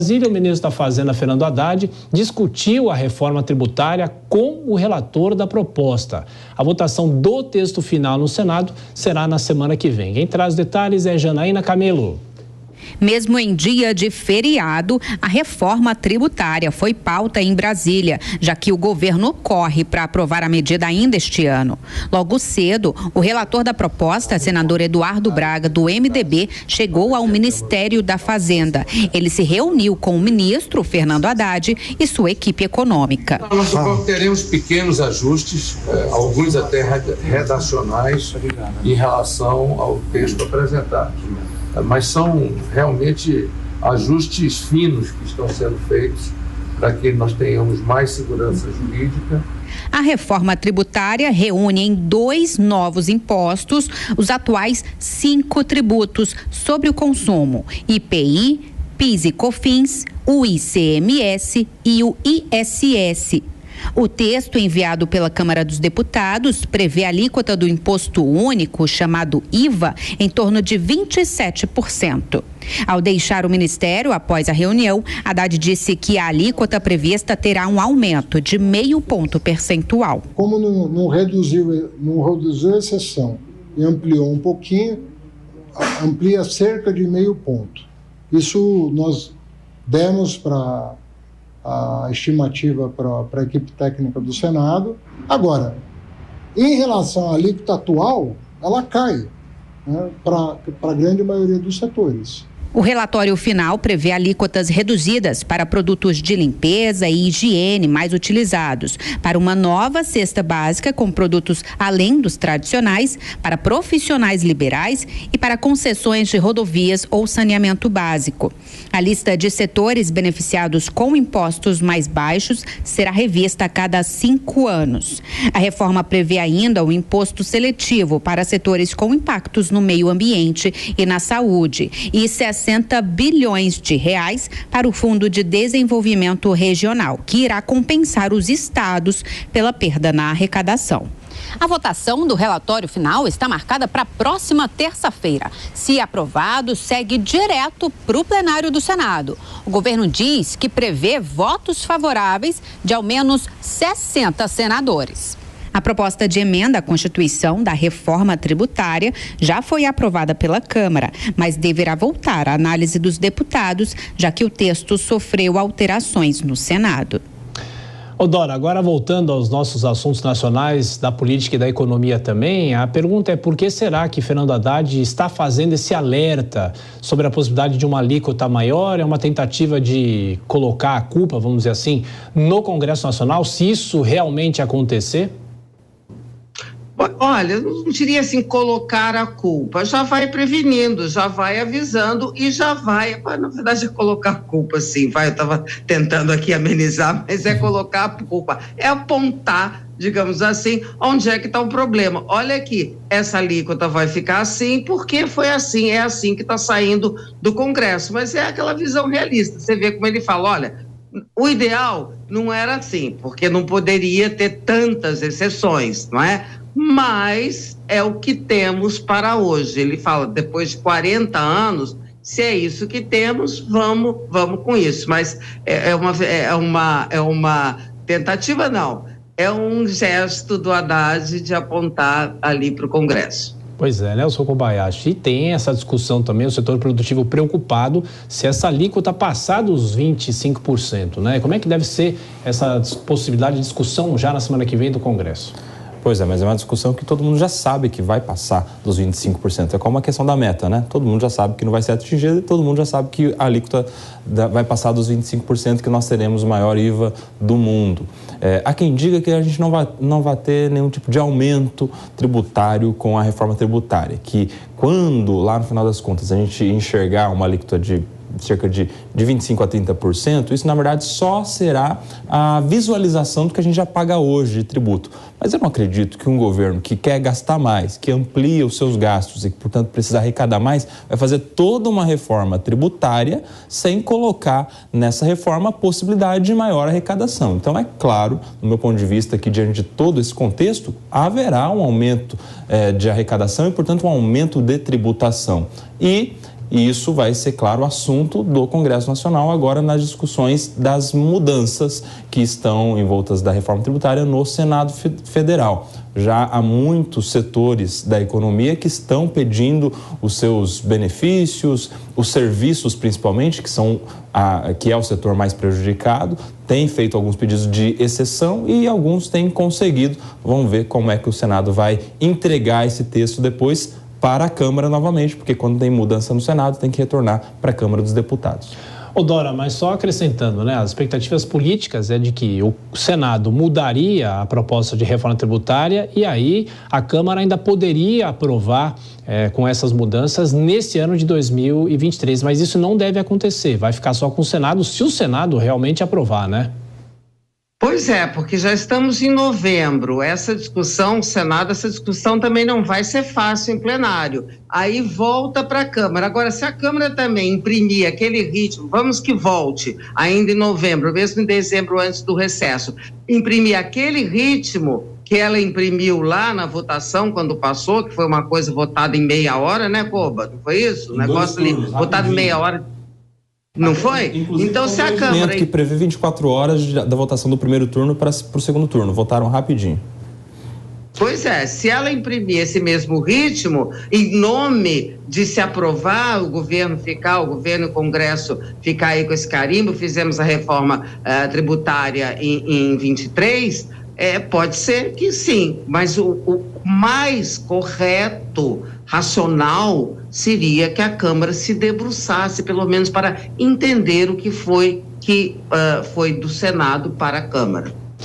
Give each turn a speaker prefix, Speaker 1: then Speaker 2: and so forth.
Speaker 1: Brasília, o ministro da Fazenda, Fernando Haddad, discutiu a reforma tributária com o relator da proposta. A votação do texto final no Senado será na semana que vem. Quem traz detalhes é Janaína Camelo.
Speaker 2: Mesmo em dia de feriado, a reforma tributária foi pauta em Brasília, já que o governo corre para aprovar a medida ainda este ano. Logo cedo, o relator da proposta, senador Eduardo Braga, do MDB, chegou ao Ministério da Fazenda. Ele se reuniu com o ministro Fernando Haddad e sua equipe econômica.
Speaker 3: Nós teremos pequenos ajustes, alguns até redacionais, em relação ao texto apresentado. Mas são realmente ajustes finos que estão sendo feitos para que nós tenhamos mais segurança jurídica.
Speaker 2: A reforma tributária reúne em 2 novos impostos os atuais 5 tributos sobre o consumo: IPI, PIS e COFINS, o ICMS e o ISS. O texto enviado pela Câmara dos Deputados prevê a alíquota do imposto único, chamado IVA, em torno de 27%. Ao deixar o Ministério após a reunião, Haddad disse que a alíquota prevista terá um aumento de 0,5 ponto percentual.
Speaker 4: Como não reduziu a exceção e ampliou um pouquinho, amplia cerca de 0,5 ponto. Isso nós demos para a estimativa para a equipe técnica do Senado. Agora, em relação à alíquota atual, ela cai, né, para a grande maioria dos setores.
Speaker 2: O relatório final prevê alíquotas reduzidas para produtos de limpeza e higiene mais utilizados, para uma nova cesta básica com produtos além dos tradicionais, para profissionais liberais e para concessões de rodovias ou saneamento básico. A lista de setores beneficiados com impostos mais baixos será revista a cada 5 anos. A reforma prevê ainda um imposto seletivo para setores com impactos no meio ambiente e na saúde e 60 bilhões de reais para o Fundo de Desenvolvimento Regional, que irá compensar os estados pela perda na arrecadação.
Speaker 5: A votação do relatório final está marcada para a próxima terça-feira. Se aprovado, segue direto para o plenário do Senado. O governo diz que prevê votos favoráveis de ao menos 60 senadores.
Speaker 2: A proposta de emenda à Constituição da reforma tributária já foi aprovada pela Câmara, mas deverá voltar à análise dos deputados, já que o texto sofreu alterações no Senado.
Speaker 1: Dora, agora voltando aos nossos assuntos nacionais, da política e da economia também, a pergunta é por que será que Fernando Haddad está fazendo esse alerta sobre a possibilidade de uma alíquota maior? É uma tentativa de colocar a culpa, vamos dizer assim, no Congresso Nacional, se isso realmente acontecer?
Speaker 6: Olha, eu não diria assim colocar a culpa, já vai prevenindo, já vai avisando e já vai, na verdade é colocar a culpa sim, eu estava tentando aqui amenizar, mas é colocar a culpa, é apontar, digamos assim, onde é que está o problema. Olha aqui, essa alíquota vai ficar assim porque foi assim, é assim que está saindo do Congresso, mas é aquela visão realista, você vê como ele fala, olha, o ideal não era assim, porque não poderia ter tantas exceções, não é? Mas é o que temos para hoje. Ele fala, depois de 40 anos, se é isso que temos, vamos com isso. Mas é uma tentativa, não. É um gesto do Haddad de apontar ali para o Congresso.
Speaker 1: Pois é, Nelson Kobayashi, e tem essa discussão também, o setor produtivo preocupado se essa alíquota passar dos 25%, né? Como é que deve ser essa possibilidade de discussão já na semana que vem do Congresso?
Speaker 7: Pois é, mas é uma discussão que todo mundo já sabe que vai passar dos 25%. É como a questão da meta, né? Todo mundo já sabe que não vai ser atingida e todo mundo já sabe que a alíquota vai passar dos 25%, que nós teremos o maior IVA do mundo. Há quem diga que a gente não vai ter nenhum tipo de aumento tributário com a reforma tributária, que quando, lá no final das contas, a gente enxergar uma alíquota de cerca de 25% a 30%, isso na verdade só será a visualização do que a gente já paga hoje de tributo. Mas eu não acredito que um governo que quer gastar mais, que amplia os seus gastos e que, portanto, precisa arrecadar mais, vai fazer toda uma reforma tributária sem colocar nessa reforma a possibilidade de maior arrecadação. Então, é claro, do meu ponto de vista, que diante de todo esse contexto, haverá um aumento de arrecadação e, portanto, um aumento de tributação. E E isso vai ser, claro, assunto do Congresso Nacional agora nas discussões das mudanças que estão envoltas da reforma tributária no Senado Federal. Já há muitos setores da economia que estão pedindo os seus benefícios, os serviços principalmente, que é o setor mais prejudicado, têm feito alguns pedidos de exceção e alguns têm conseguido. Vamos ver como é que o Senado vai entregar esse texto depois para a Câmara novamente, porque quando tem mudança no Senado tem que retornar para a Câmara dos Deputados.
Speaker 1: Ô Dora, mas só acrescentando, né? As expectativas políticas é de que o Senado mudaria a proposta de reforma tributária e aí a Câmara ainda poderia aprovar com essas mudanças nesse ano de 2023, mas isso não deve acontecer, vai ficar só com o Senado, se o Senado realmente aprovar, né?
Speaker 6: Pois é, porque já estamos em novembro, essa discussão, Senado, essa discussão também não vai ser fácil em plenário, aí volta para a Câmara. Agora, se a Câmara também imprimir aquele ritmo, vamos que volte ainda em novembro, mesmo em dezembro antes do recesso, imprimir aquele ritmo que ela imprimiu lá na votação quando passou, que foi uma coisa votada em meia hora, né, Coba? Não foi isso? O negócio ali, votado em meia hora. Não foi?
Speaker 7: Inclusive,
Speaker 6: então, se a Câmara...
Speaker 7: que prevê 24 horas da votação do primeiro turno para o segundo turno. Votaram rapidinho.
Speaker 6: Pois é, se ela imprimir esse mesmo ritmo, em nome de se aprovar, o governo e o Congresso ficar aí com esse carimbo, fizemos a reforma tributária em 23, pode ser que sim, mas o mais correto, racional, seria que a Câmara se debruçasse, pelo menos para entender o que foi do Senado para a Câmara.